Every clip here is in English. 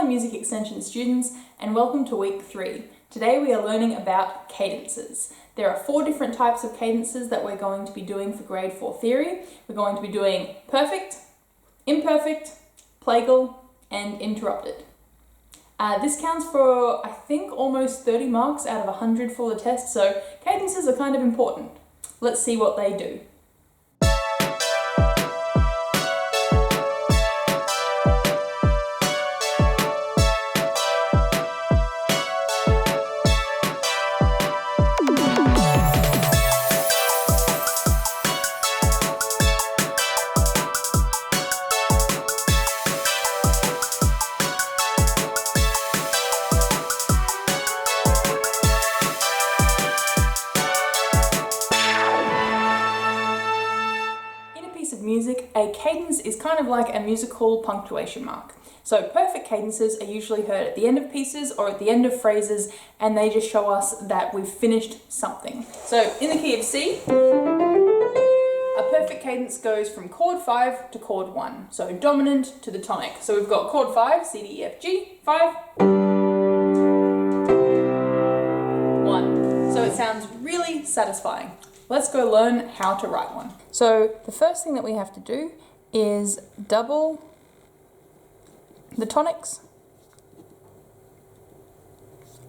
Hello Music Extension students and welcome to week 3. Today we are learning about cadences. There are 4 different types of cadences that we're going to be doing for grade 4 theory. We're going to be doing perfect, imperfect, plagal and interrupted. This counts for I think almost 30 marks out of 100 for the test, so cadences are kind of important. Let's see what they do. Of music, a cadence is kind of like a musical punctuation mark. So perfect cadences are usually heard at the end of pieces or at the end of phrases, and they just show us that we've finished something. So in the key of C, a perfect cadence goes from chord 5 to chord 1. So dominant to the tonic. So we've got chord 5, C, D, E, F, G, 5, 1. So it sounds really satisfying. Let's go learn how to write one. So the first thing that we have to do is double the tonics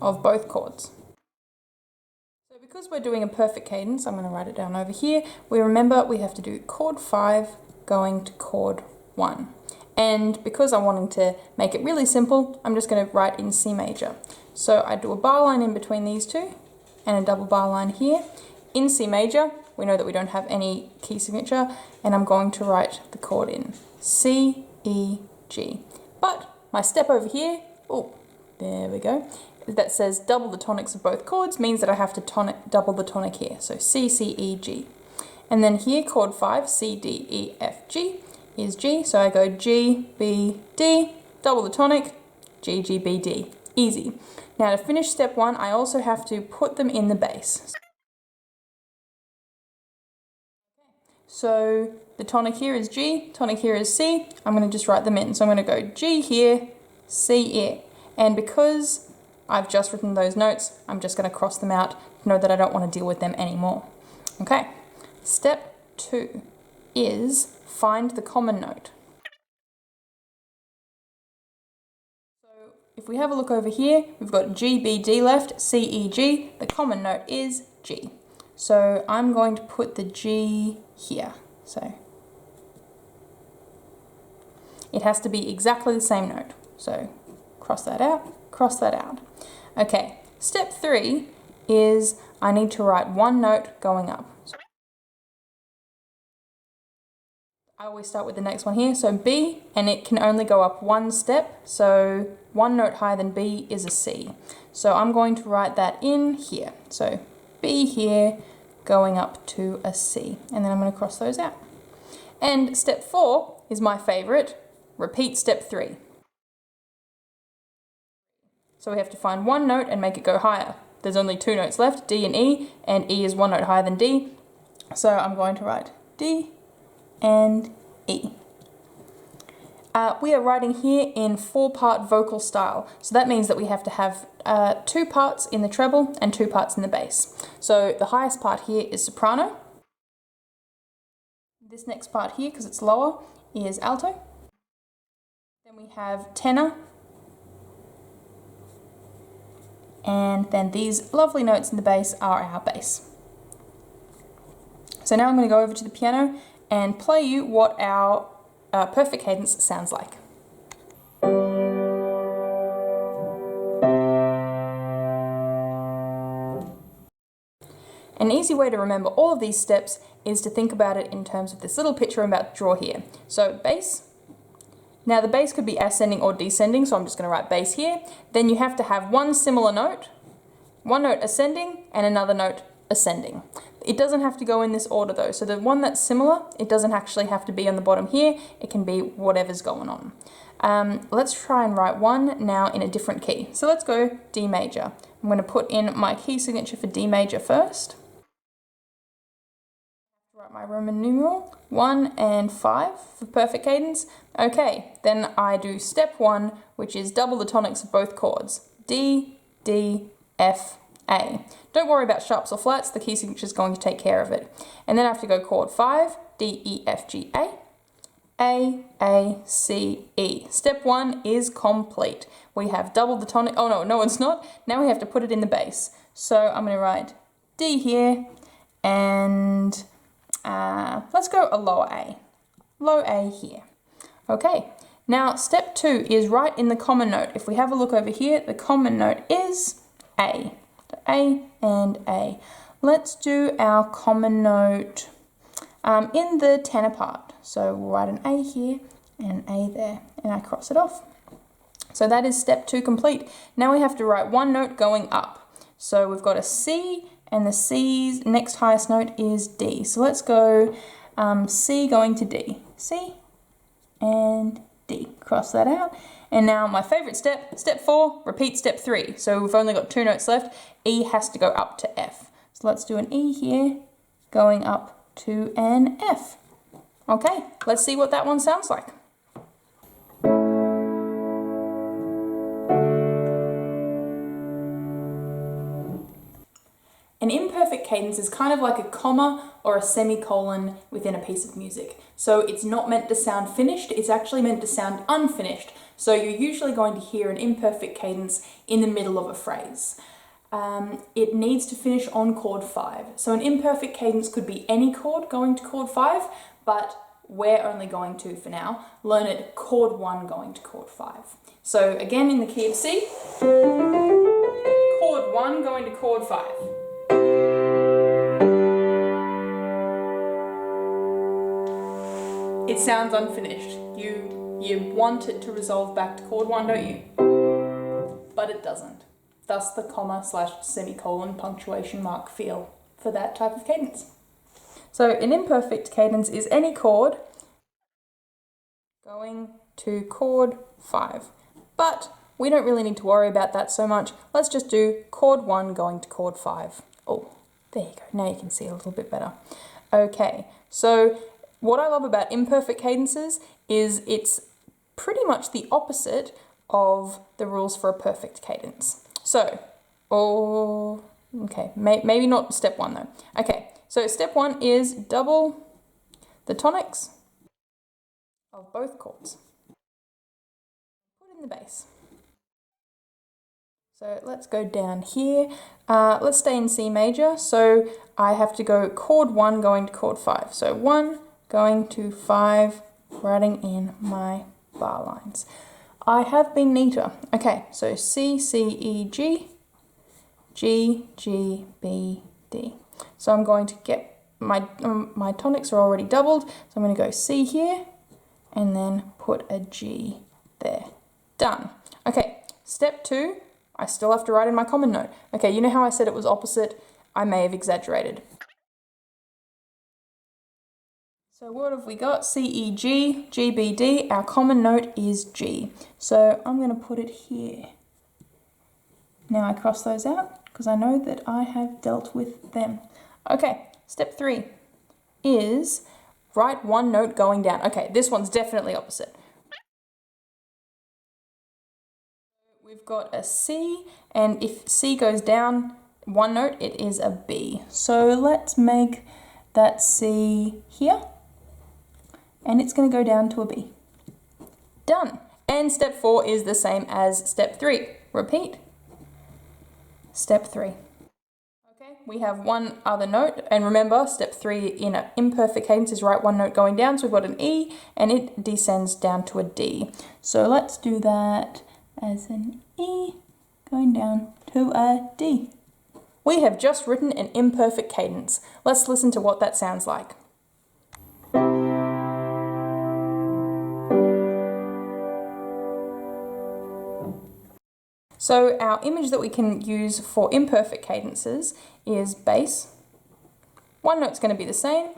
of both chords. So because we're doing a perfect cadence, I'm going to write it down over here. We have to do chord 5 going to chord 1. And because I'm wanting to make it really simple, I'm just going to write in C major. So I do a bar line in between these two and a double bar line here. In C major, we know that we don't have any key signature, and I'm going to write the chord in C, E, G. But my step over here, oh, there we go, that says double the tonics of both chords means that I have to double the tonic here. So C, C, E, G. And then here, chord 5, C, D, E, F, G is G. So I go G, B, D, double the tonic, G, G, B, D. Easy. Now to finish step 1, I also have to put them in the bass. So the tonic here is G, tonic here is C. I'm going to just write them in. So I'm going to go G here, C here. And because I've just written those notes, I'm just going to cross them out to know that I don't want to deal with them anymore. Okay, step 2 is find the common note. So if we have a look over here, we've got G, B, D left, C, E, G. The common note is G. So I'm going to put the G here. So it has to be exactly the same note. So cross that out, cross that out. Okay, step 3 is I need to write one note going up. So I always start with the next one here. So B, and it can only go up one step. So one note higher than B is a C. So I'm going to write that in here. So B here, going up to a C, and then I'm going to cross those out. And step 4 is my favorite. Repeat step 3. So we have to find one note and make it go higher. There's only 2 notes left, D and E is one note higher than D. So I'm going to write D and E. We are writing here in 4-part vocal style. So that means that we have to have 2 parts in the treble and 2 parts in the bass. So the highest part here is soprano. This next part here, because it's lower, is alto. Then we have tenor. And then these lovely notes in the bass are our bass. So now I'm going to go over to the piano and play you what our perfect cadence sounds like. An easy way to remember all of these steps is to think about it in terms of this little picture I'm about to draw here. So bass. Now the bass could be ascending or descending, so I'm just going to write bass here. Then you have to have one similar note, one note ascending and another note ascending. It doesn't have to go in this order though. So the one that's similar, it doesn't actually have to be on the bottom here. It can be whatever's going on. Let's try and write one now in a different key. So let's go D major. I'm going to put in my key signature for D major first. my Roman numeral, 1 and 5 for perfect cadence. Okay, then I do step 1, which is double the tonics of both chords. D, D, F, A. Don't worry about sharps or flats, the key signature is going to take care of it. And then I have to go chord 5, D, E, F, G, A, C, E. Step 1 is complete. We have doubled the tonic. Oh no, it's not. Now we have to put it in the bass. So I'm going to write D here, and let's go a lower A. Low A here. Okay, now step 2 is right in the common note. If we have a look over here, the common note is A. So A and A. Let's do our common note in the tenor part. So we'll write an A here and an A there, and I cross it off. So that is step 2 complete. Now we have to write one note going up. So we've got a C, and the C's next highest note is D. So let's go C going to D. C and D. Cross that out. And now my favorite step, step 4, repeat step 3. So we've only got 2 notes left. E has to go up to F. So let's do an E here, going up to an F. Okay, let's see what that one sounds like. An imperfect cadence is kind of like a comma or a semicolon within a piece of music. So it's not meant to sound finished, it's actually meant to sound unfinished. So you're usually going to hear an imperfect cadence in the middle of a phrase. It needs to finish on chord 5. So an imperfect cadence could be any chord going to chord 5, but we're only going to, for now, learn it chord 1 going to chord 5. So again, in the key of C, chord 1 going to chord 5. It sounds unfinished. You want it to resolve back to chord 1, don't you? But it doesn't. Thus the comma / semicolon punctuation mark feel for that type of cadence. So an imperfect cadence is any chord going to chord 5. But we don't really need to worry about that so much. Let's just do chord 1 going to chord 5. Oh, there you go. Now you can see a little bit better. Okay, so what I love about imperfect cadences is it's pretty much the opposite of the rules for a perfect cadence. So, okay, maybe not step 1 though. Okay, so step 1 is double the tonics of both chords. Put in the bass. So let's go down here. Let's stay in C major. So I have to go chord 1 going to chord 5. So 1 going to 5, writing in my bar lines. I have been neater. Okay, so C, C, E, G, G, G, B, D. So I'm going to get my tonics are already doubled. So I'm going to go C here and then put a G there. Done. Okay, step 2, I still have to write in my common note. Okay, you know how I said it was opposite? I may have exaggerated. So what have we got? C, E, G, G, B, D. Our common note is G. So I'm going to put it here. Now I cross those out because I know that I have dealt with them. Okay, step 3 is write one note going down. Okay, this one's definitely opposite. We've got a C, and if C goes down one note, it is a B. So let's make that C here. And it's going to go down to a B. Done. And step 4 is the same as step 3. Repeat. Step 3. Okay, we have one other note, and remember, step 3 in an imperfect cadence is write one note going down, so we've got an E, and it descends down to a D. So let's do that as an E going down to a D. We have just written an imperfect cadence. Let's listen to what that sounds like. So our image that we can use for imperfect cadences is bass. One note's going to be the same.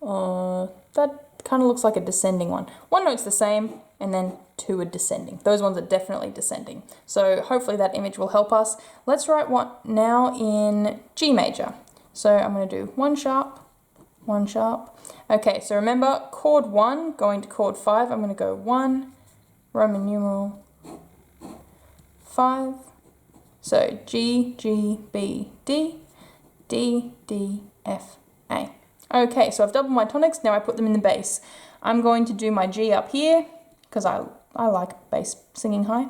That kind of looks like a descending one. One note's the same, and then 2 are descending. Those ones are definitely descending. So hopefully that image will help us. Let's write one now in G major. So I'm going to do 1 sharp, 1 sharp. Okay, so remember chord 1 going to chord 5. I'm going to go 1, Roman numeral 5. So G, G, B, D, D, D, F, A. Okay, so I've doubled my tonics, now I put them in the bass. I'm going to do my G up here, because I like bass singing high.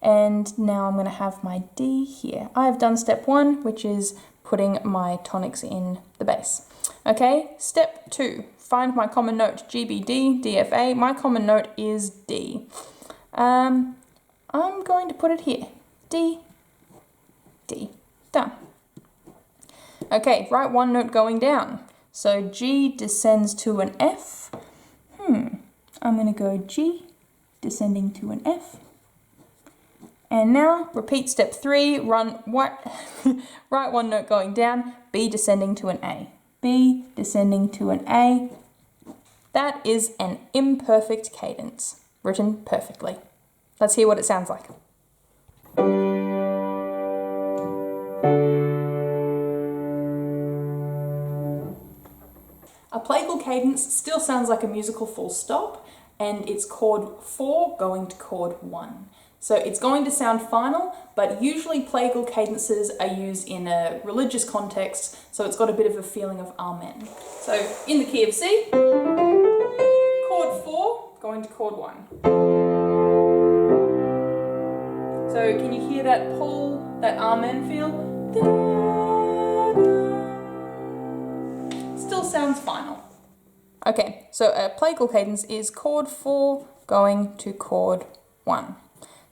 And now I'm going to have my D here. I've done step 1, which is putting my tonics in the bass. Okay, step 2, find my common note, G, B, D, D, F, A. My common note is D. I'm going to put it here, D, D, done. Okay, write one note going down. So G descends to an F. I'm going to go G descending to an F. And now repeat step 3, write one note going down, B descending to an A. B descending to an A. That is an imperfect cadence, written perfectly. Let's hear what it sounds like. A plagal cadence still sounds like a musical full stop, and it's chord 4 going to chord 1. So it's going to sound final, but usually plagal cadences are used in a religious context, so it's got a bit of a feeling of amen. So in the key of C, chord 4 going to chord 1. So can you hear that pull, that amen feel? Still sounds final. Okay, so a plagal cadence is chord 4 going to chord 1.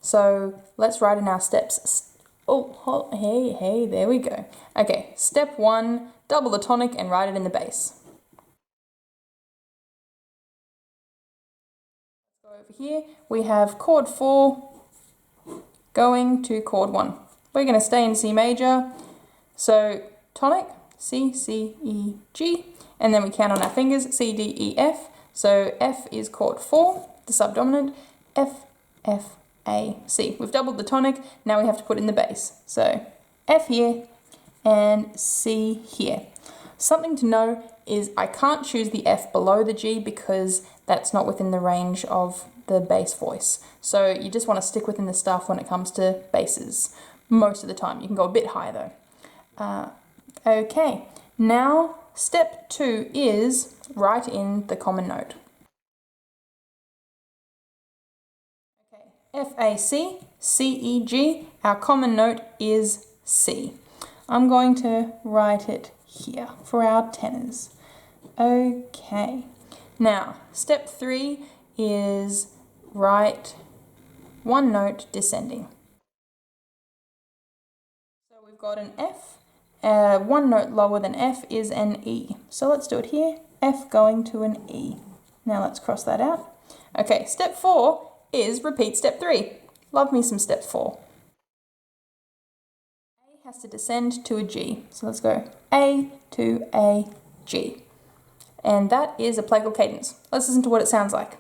So let's write in our steps. Oh, hey, there we go. Okay, step 1, double the tonic and write it in the bass. Let's go over here. We have chord 4 going to chord 1. We're going to stay in C major. So tonic, C, C, E, G, and then we count on our fingers, C, D, E, F. So F is chord 4, the subdominant, F, F, A, C. We've doubled the tonic, now we have to put in the bass. So F here and C here. Something to know is I can't choose the F below the G because that's not within the range of the bass voice. So you just want to stick within the stuff when it comes to basses. Most of the time. You can go a bit higher though. Okay, now step 2 is write in the common note. F, A, C, C, E, G, our common note is C. I'm going to write it here for our tenors. Okay, now step 3 is write one note descending. So we've got an F, one note lower than F is an E. So let's do it here, F going to an E. Now let's cross that out. Okay, step 4 is repeat step 3. Love me some step 4. A has to descend to a G. So let's go A to A, G. And that is a plagal cadence. Let's listen to what it sounds like.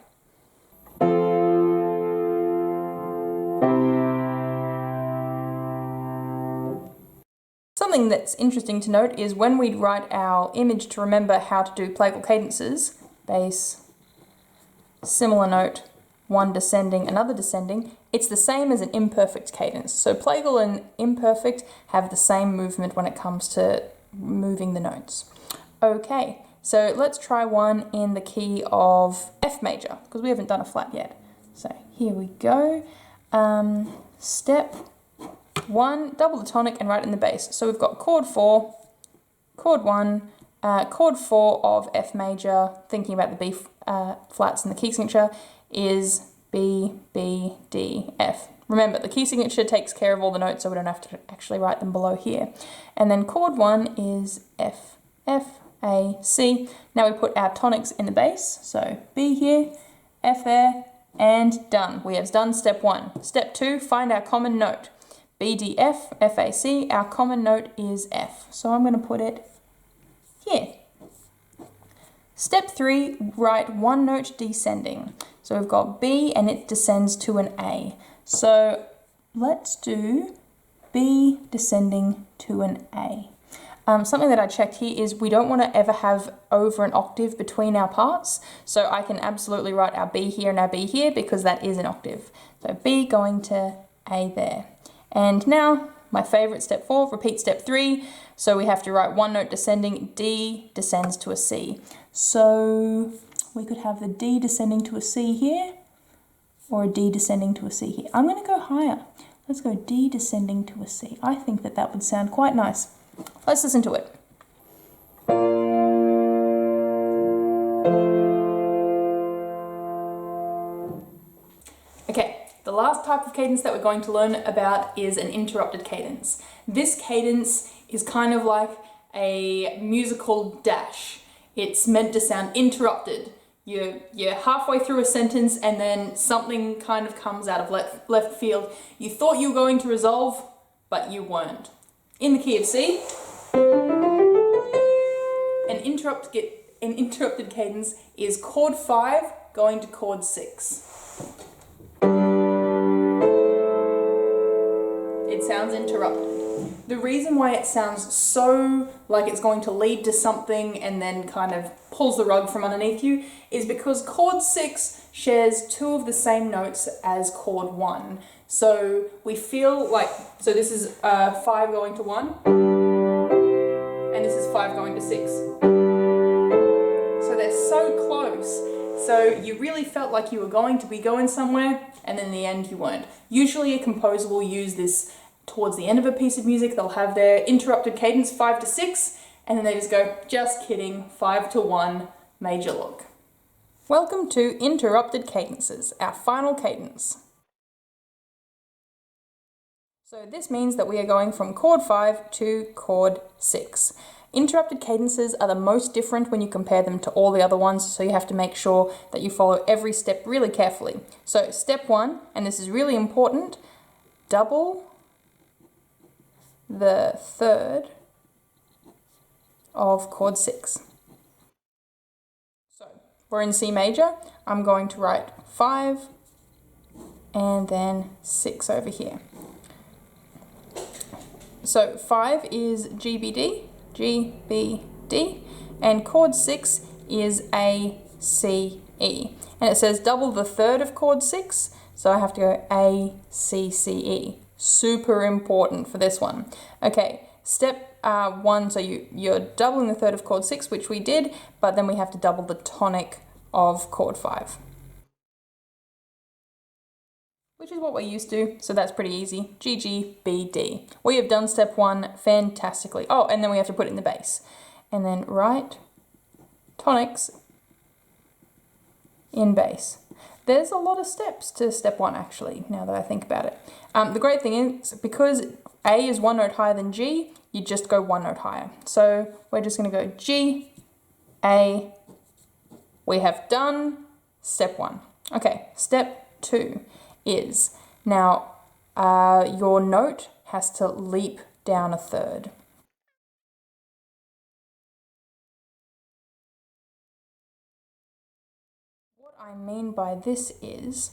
Something that's interesting to note is when we write our image to remember how to do plagal cadences, bass, similar note, one descending, another descending, it's the same as an imperfect cadence. So plagal and imperfect have the same movement when it comes to moving the notes. Okay, so let's try one in the key of F major, because we haven't done a flat yet. So here we go. Step 1, double the tonic and write it in the bass. So we've got chord 4, chord 1, chord 4 of F major, thinking about the B flats and the key signature, is B, B, D, F. Remember, the key signature takes care of all the notes, so we don't have to actually write them below here. And then chord 1 is F, F, A, C. Now we put our tonics in the bass, so B here, F there, and done. We have done step 1. Step 2, find our common note. B, D, F, F, A, C. Our common note is F. So I'm going to put it here. Step 3, write one note descending. So we've got B and it descends to an A. So let's do B descending to an A. something that I checked here is we don't want to ever have over an octave between our parts. So I can absolutely write our B here and our B here because that is an octave. So B going to A there. And now my favorite, step 4, repeat step 3. So we have to write one note descending, D descends to a C. So we could have the D descending to a C here, or a D descending to a C here. I'm going to go higher. Let's go D descending to a C. I think that that would sound quite nice. Let's listen to it. Okay, the last type of cadence that we're going to learn about is an interrupted cadence. This cadence is kind of like a musical dash. It's meant to sound interrupted. You're halfway through a sentence and then something kind of comes out of left field. You thought you were going to resolve, but you weren't. In the key of C, an interrupted cadence is chord 5 going to chord 6. It sounds interrupted. The reason why it sounds so like it's going to lead to something and then kind of pulls the rug from underneath you is because chord 6 shares 2 of the same notes as chord 1. So we feel like, so this is 5 going to 1, and this is 5 going to 6. So they're so close. So you really felt like you were going to be going somewhere, and then in the end you weren't. Usually a composer will use this towards the end of a piece of music. They'll have their interrupted cadence 5 to 6, and then they just go, just kidding, 5 to 1, major look. Welcome to interrupted cadences, our final cadence. So this means that we are going from chord 5 to chord 6. Interrupted cadences are the most different when you compare them to all the other ones, so you have to make sure that you follow every step really carefully. So step 1, and this is really important, double the third of chord 6. So we're in C major. I'm going to write 5 and then 6 over here. So 5 is G, B, D, and chord 6 is A, C, E. And it says double the third of chord 6, so I have to go A, C, C, E. Super important for this one. Okay, step 1, so you're doubling the third of chord 6, which we did, but then we have to double the tonic of chord 5. Which is what we're used to, so that's pretty easy. G, G, B, D. We have done step 1 fantastically. Oh, and then we have to put it in the bass. And then write tonics in bass. There's a lot of steps to step 1 actually, now that I think about it. The great thing is, because A is 1 note higher than G, you just go 1 note higher. So we're just gonna go G, A. We have done step 1. Okay, step 2 is, now your note has to leap down a third. What I mean by this is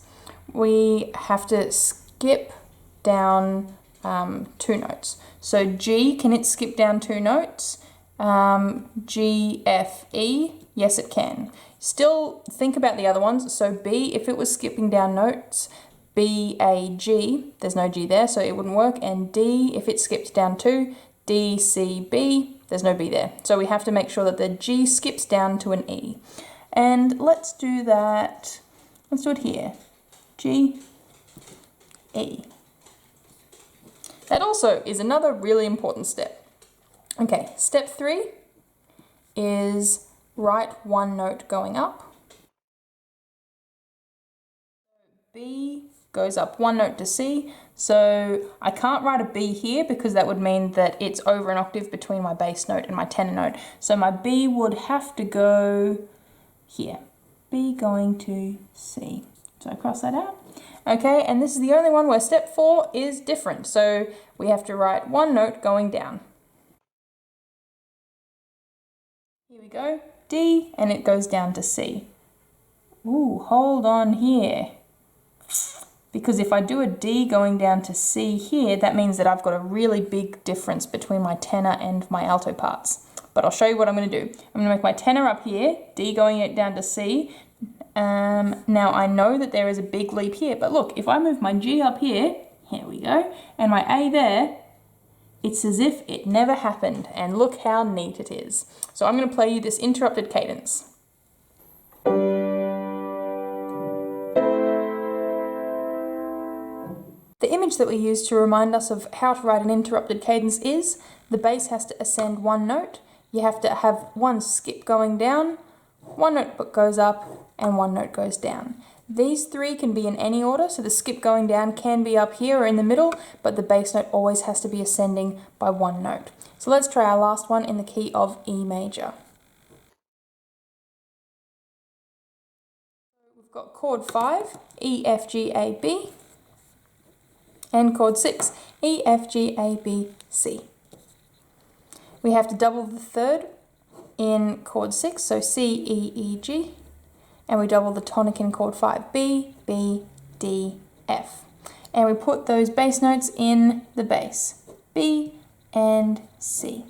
we have to skip down 2 notes. So G, can it skip down 2 notes? G, F, E, yes it can. Still think about the other ones. So B, if it was skipping down notes, B, A, G, there's no G there, so it wouldn't work. And D, if it skipped down 2, D, C, B, there's no B there. So we have to make sure that the G skips down to an E. And let's do that, let's do it here. G, E. That also is another really important step. Okay, step 3 is write 1 note going up. B goes up 1 note to C, so I can't write a B here because that would mean that it's over an octave between my bass note and my tenor note. So my B would have to go here. B going to C. So I cross that out. Okay, and this is the only one where step 4 is different. So we have to write 1 note going down. Here we go, D, and it goes down to C. Ooh, hold on here. because if I do a D going down to C here, that means that I've got a really big difference between my tenor and my alto parts. But I'll show you what I'm going to do. I'm going to make my tenor up here, D going down to C. Now I know that there is a big leap here, but look, if I move my G up here we go, and my A there, it's as if it never happened, and look how neat it is. So I'm going to play you this interrupted cadence. The image that we use to remind us of how to write an interrupted cadence is the bass has to ascend one note, you have to have one skip going down, one note goes up, and one note goes down. These three can be in any order, so the skip going down can be up here or in the middle, but the bass note always has to be ascending by one note. So let's try our last one in the key of E major. We've got chord 5, E, F, G, A, B, and chord 6, E, F, G, A, B, C. We have to double the third in chord 6, so C, E, E, G, and we double the tonic in chord 5, B, B, D, F. And we put those bass notes in the bass, B and C.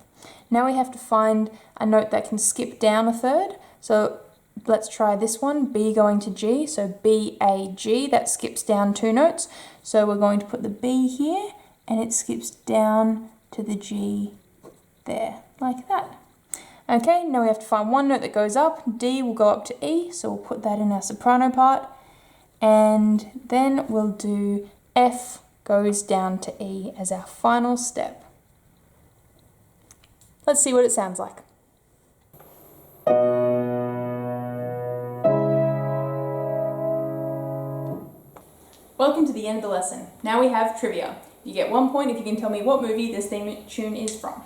Now we have to find a note that can skip down a third, so let's try this one, B going to G, so B, A, G, that skips down 2 notes. So we're going to put the B here, and it skips down to the G there, like that. Okay, now we have to find one note that goes up, D will go up to E, so we'll put that in our soprano part, and then we'll do F goes down to E as our final step. Let's see what it sounds like. Welcome to the end of the lesson. Now we have trivia. You get 1 point if you can tell me what movie this theme tune is from.